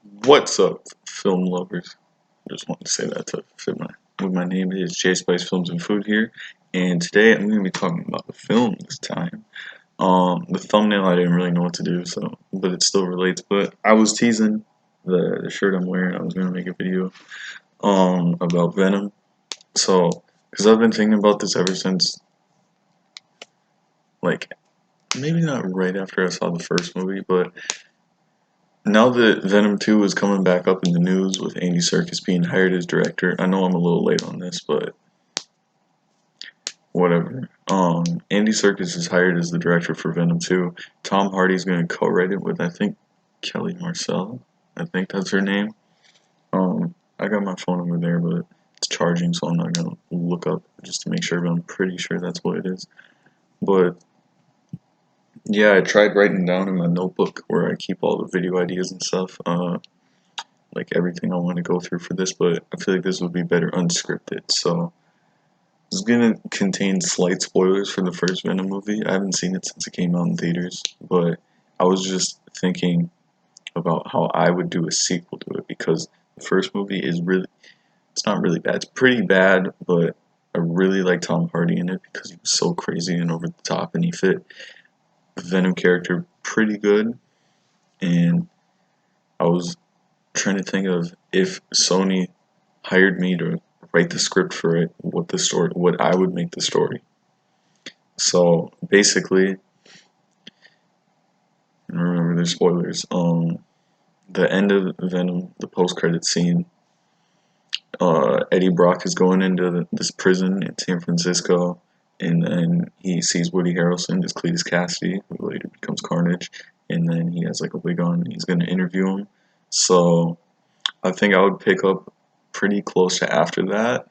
What's up, film lovers? Just wanted to say that to fit my name. It is J Spice Films and Food here, and today I'm going to be talking about the film this time. The thumbnail I didn't really know what to do, so but it still relates. But I was teasing the shirt I'm wearing. I was going to make a video about Venom, so because I've been thinking about this ever since, like, maybe not right after I saw the first movie, but now that Venom 2 is coming back up in the news with Andy Serkis being hired as director, I know I'm a little late on this, but whatever. Andy Serkis is hired as the director for Venom 2. Tom Hardy's going to co-write it with, I think, Kelly Marcel. I think that's her name. I got my phone over there, but it's charging, so I'm not going to look up just to make sure, but I'm pretty sure that's what it is. But yeah, I tried writing down in my notebook where I keep all the video ideas and stuff. Like everything I want to go through for this, but I feel like this would be better unscripted. So it's gonna contain slight spoilers for the first Venom movie. I haven't seen it since it came out in theaters, but I was just thinking about how I would do a sequel to it because the first movie is really, it's not really bad. It's pretty bad, but I really like Tom Hardy in it because he was so crazy and over the top and he fit the Venom character pretty good. And I was trying to think of if Sony hired me to write the script for it, what I would make the story. So basically, remember there's spoilers. The end of Venom, the post-credit scene, Eddie Brock is going into this prison in San Francisco, and then he sees Woody Harrelson as Cletus Cassidy, who later becomes Carnage, and then he has like a wig on, and he's going to interview him. So I think I would pick up pretty close to after that,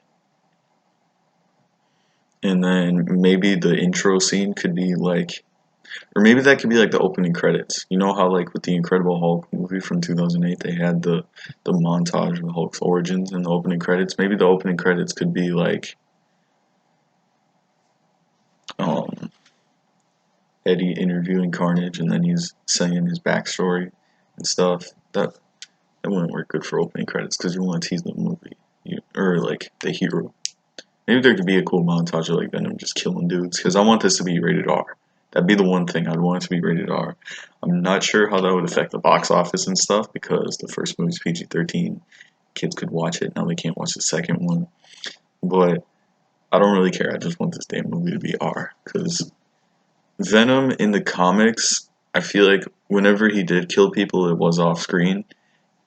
and then maybe the intro scene could be like, or maybe that could be like the opening credits. You know how like with the Incredible Hulk movie from 2008 they had the montage of Hulk's origins in the opening credits. Maybe the opening credits could be like um, Eddie interviewing Carnage and then he's saying his backstory and stuff. That wouldn't work good for opening credits because you want to tease the movie or like the hero. Maybe there could be a cool montage of like Venom just killing dudes because I want this to be rated R. That'd be the one thing I'd want it to be rated R. I'm not sure how that would affect the box office and stuff because the first movie's PG-13. Kids could watch it. Now they can't watch the second one. But I don't really care. I just want this damn movie to be R because Venom in the comics, I feel like whenever he did kill people, it was off screen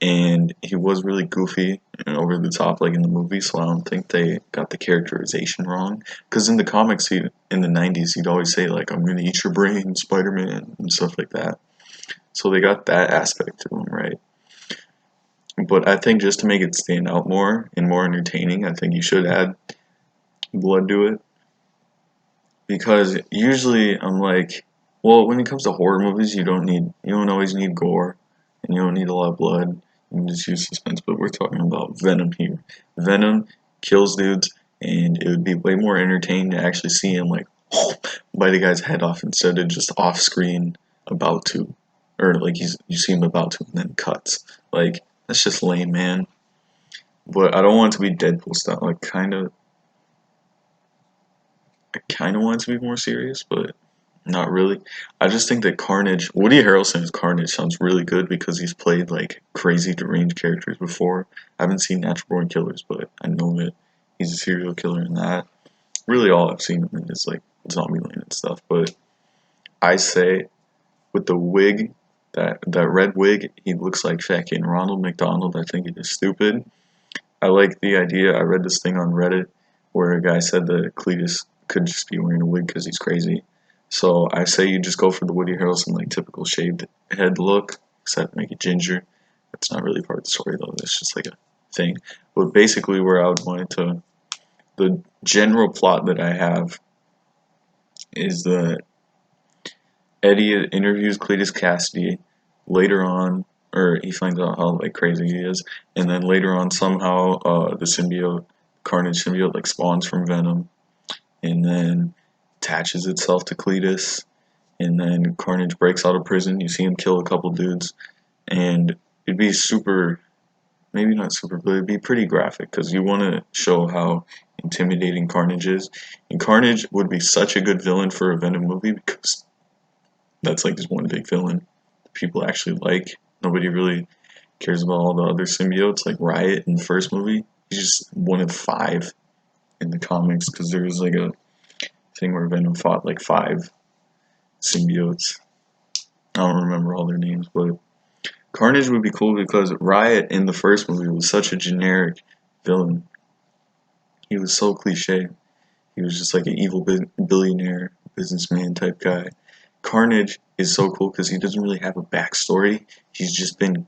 and he was really goofy and over the top like in the movie, so I don't think they got the characterization wrong because in the comics in the 90s he'd always say like I'm gonna eat your brain, Spider-Man, and stuff like that, so they got that aspect to him right. But I think just to make it stand out more and more entertaining, I think you should add blood to it because usually I'm like, well, when it comes to horror movies you don't always need gore and you don't need a lot of blood. You can just use suspense, but we're talking about Venom here. Venom kills dudes, and it would be way more entertaining to actually see him like bite a guy's head off instead of just off screen about to, or like you see him about to and then cuts. Like that's just lame, man. But I don't want it to be Deadpool style. Like I kind of want it to be more serious, but not really. I just think that Carnage, Woody Harrelson's Carnage sounds really good because he's played like crazy deranged characters before. I haven't seen Natural Born Killers, but I know that he's a serial killer in that. Really, all I've seen him in is like Zombieland and stuff. But I say with the wig, that red wig, he looks like fucking Ronald McDonald. I think it is stupid. I like the idea. I read this thing on Reddit where a guy said that Cletus could just be wearing a wig because he's crazy. So I say you just go for the Woody Harrelson like typical shaved head look, except make it ginger. That's not really part of the story though. That's just like a thing. But basically, where I would want it to, the general plot that I have is that Eddie interviews Cletus Cassidy later on, or he finds out how like crazy he is, and then later on somehow the symbiote, Carnage symbiote, like spawns from Venom, and then attaches itself to Cletus, and then Carnage breaks out of prison. You see him kill a couple dudes, and it'd be super, maybe not super, but it'd be pretty graphic because you want to show how intimidating Carnage is. And Carnage would be such a good villain for a Venom movie because that's like just one big villain that people actually like. Nobody really cares about all the other symbiotes, like Riot in the first movie. He's just one of five in the comics because there was like a thing where Venom fought like five symbiotes. I don't remember all their names, but Carnage would be cool because Riot in the first movie was such a generic villain. He was so cliche. He was just like an evil billionaire businessman type guy. Carnage is so cool because he doesn't really have a backstory. He's just been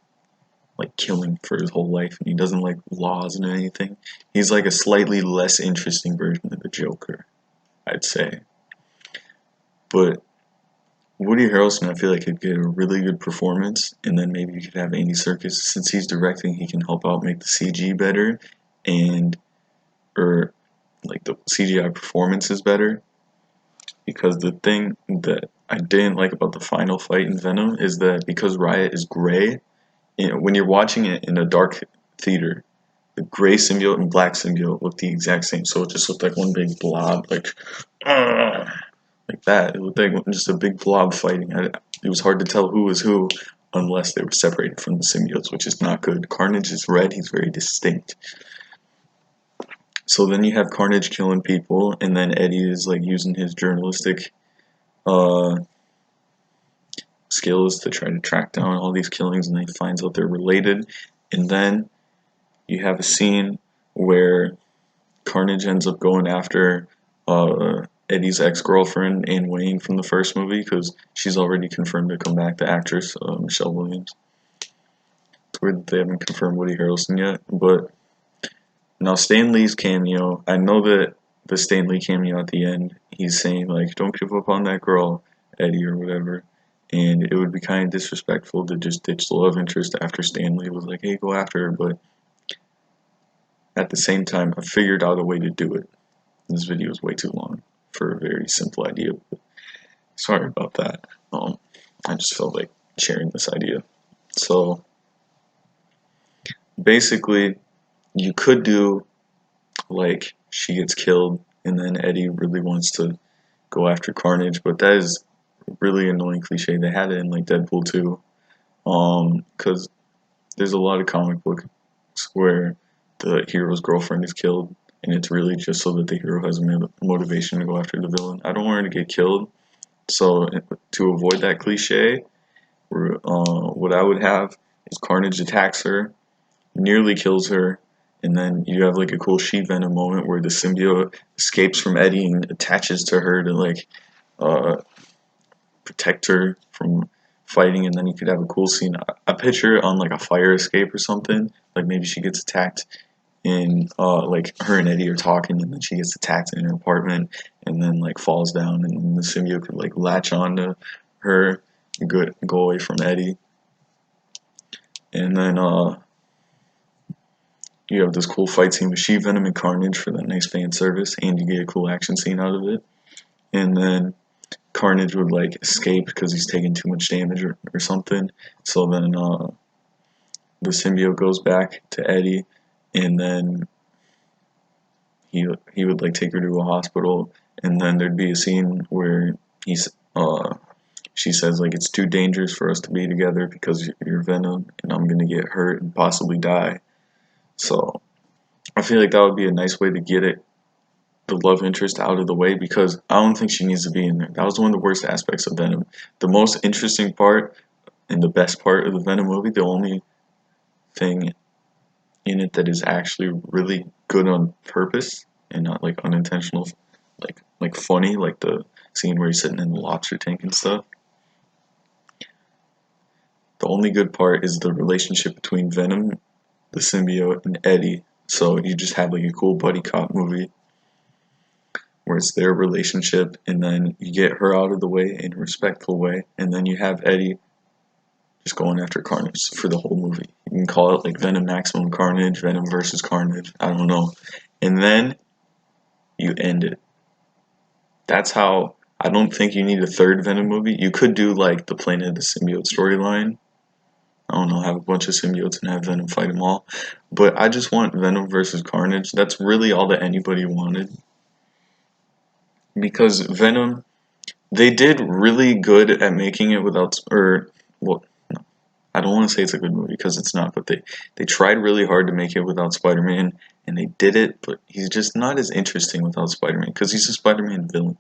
like killing for his whole life, and he doesn't like laws and anything. He's like a slightly less interesting version of the Joker, I'd say. But Woody Harrelson, I feel like could get a really good performance, and then maybe you could have Andy Serkis, since he's directing, he can help out make the CG better, and or like the CGI performance is better. Because the thing that I didn't like about the final fight in Venom is that because Riot is gray, when you're watching it in a dark theater, the gray symbiote and black symbiote look the exact same. So it just looked like one big blob, uh, like that. It looked like just a big blob fighting. It was hard to tell who was who unless they were separated from the symbiotes, which is not good. Carnage is red. He's very distinct. So then you have Carnage killing people, and then Eddie is like using his journalistic uh, skills to try to track down all these killings, and then he finds out they're related. And then you have a scene where Carnage ends up going after Eddie's ex-girlfriend, Anne Wayne, from the first movie, because she's already confirmed to come back, the actress, Michelle Williams. It's weird that they haven't confirmed Woody Harrelson yet, but now Stan Lee's cameo, I know that the Stan Lee cameo at the end, he's saying, like, don't give up on that girl, Eddie, or whatever. And it would be kind of disrespectful to just ditch the love interest after Stan Lee was like, hey, go after her, but at the same time, I figured out a way to do it. This video is way too long for a very simple idea, but sorry about that. I just felt like sharing this idea. So basically, you could do like she gets killed and then Eddie really wants to go after Carnage, but that is a really annoying cliche. They had it in like Deadpool 2, because there's a lot of comic books where the hero's girlfriend is killed, and it's really just so that the hero has a motivation to go after the villain. I don't want her to get killed, so to avoid that cliche, what I would have is Carnage attacks her, nearly kills her, and then you have like a cool She-Venom moment where the symbiote escapes from Eddie and attaches to her to like uh, protect her from fighting, and then you could have a cool scene. I picture it on like a fire escape or something. Like maybe she gets attacked in like her and Eddie are talking, and then she gets attacked in her apartment, and then like falls down, and then the symbiote could like latch onto her, and go away from Eddie, and then you have this cool fight scene with She-Venom and Carnage for that nice fan service, and you get a cool action scene out of it, and then Carnage would like escape because he's taking too much damage or something. So then the symbiote goes back to Eddie, and then he would like take her to a hospital, and then there'd be a scene where he's she says like it's too dangerous for us to be together because you're Venom and I'm gonna get hurt and possibly die. So I feel like that would be a nice way to get it the love interest out of the way because I don't think she needs to be in there. That was one of the worst aspects of Venom. The most interesting part and the best part of the Venom movie, the only thing in it that is actually really good on purpose and not like unintentional, like funny, like the scene where he's sitting in the lobster tank and stuff. The only good part is the relationship between Venom, the symbiote, and Eddie. So you just have like a cool buddy cop movie where it's their relationship, and then you get her out of the way in a respectful way, and then you have Eddie just going after Carnage for the whole movie. You can call it like Venom Maximum Carnage, Venom versus Carnage, I don't know. And then you end it. That's how I don't think you need a third Venom movie. You could do like the Planet of the Symbiote storyline I don't know, have a bunch of symbiotes and have Venom fight them all. But I just want Venom versus Carnage. That's really all that anybody wanted. Because Venom, they did really good at making it without, or, well, no, I don't want to say it's a good movie because it's not, but they tried really hard to make it without Spider-Man, and they did it, but he's just not as interesting without Spider-Man because he's a Spider-Man villain.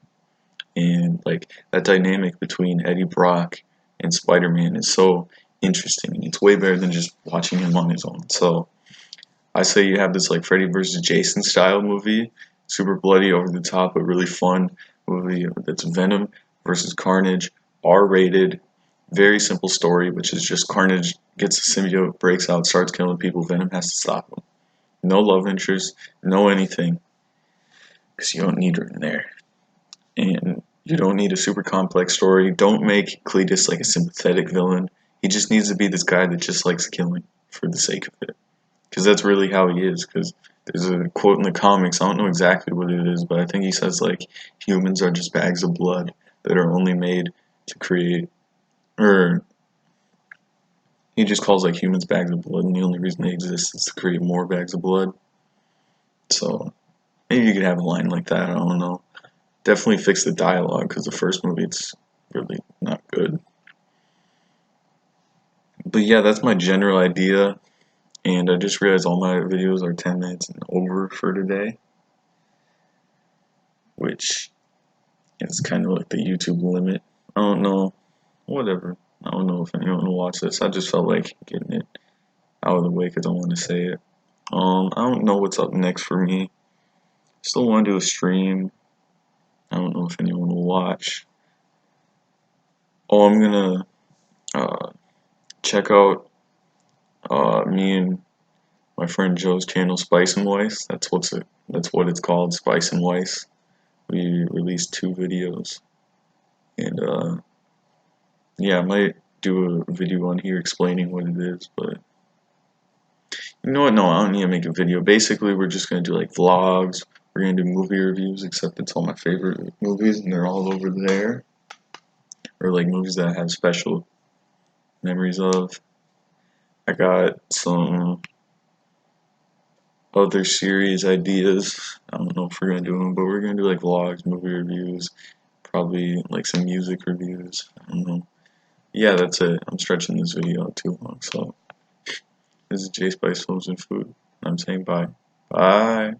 And, like, that dynamic between Eddie Brock and Spider-Man is so interesting, and it's way better than just watching him on his own. So, I say you have this like Freddy versus Jason style movie, super bloody, over the top, but really fun movie that's Venom versus Carnage, R rated, very simple story, which is just Carnage gets a symbiote, breaks out, starts killing people, Venom has to stop him. No love interest, no anything, because you don't need her in there. And you don't need a super complex story. Don't make Cletus like a sympathetic villain. He just needs to be this guy that just likes killing for the sake of it. Because that's really how he is. Because there's a quote in the comics, I don't know exactly what it is, but I think he says, like, humans are just bags of blood that are only made to create, or he just calls, like, humans bags of blood, and the only reason they exist is to create more bags of blood. So, maybe you could have a line like that, I don't know. Definitely fix the dialogue, because the first movie, it's really not good. But yeah, that's my general idea. And I just realized all my videos are 10 minutes and over for today, which is kind of like the YouTube limit. I don't know, whatever. I don't know if anyone will watch this. I just felt like getting it out of the way because I want to say it. I don't know what's up next for me. Still want to do a stream. I don't know if anyone will watch. Oh, I'm gonna uh, check out me and my friend Joe's channel, Spice and Weiss. That's what it's called, Spice and Weiss. We released 2 videos, and yeah, I might do a video on here explaining what it is, but you know what? No, I don't need to make a video. Basically, we're just gonna do like vlogs. We're gonna do movie reviews, except it's all my favorite movies, and they're all over there, or like movies that I have special memories of. I got some other series ideas. I don't know if we're gonna do them, but we're gonna do like vlogs, movie reviews, probably like some music reviews. I don't know. Yeah, that's it. I'm stretching this video out too long, so this is J Spice Films and Food. I'm saying bye. Bye.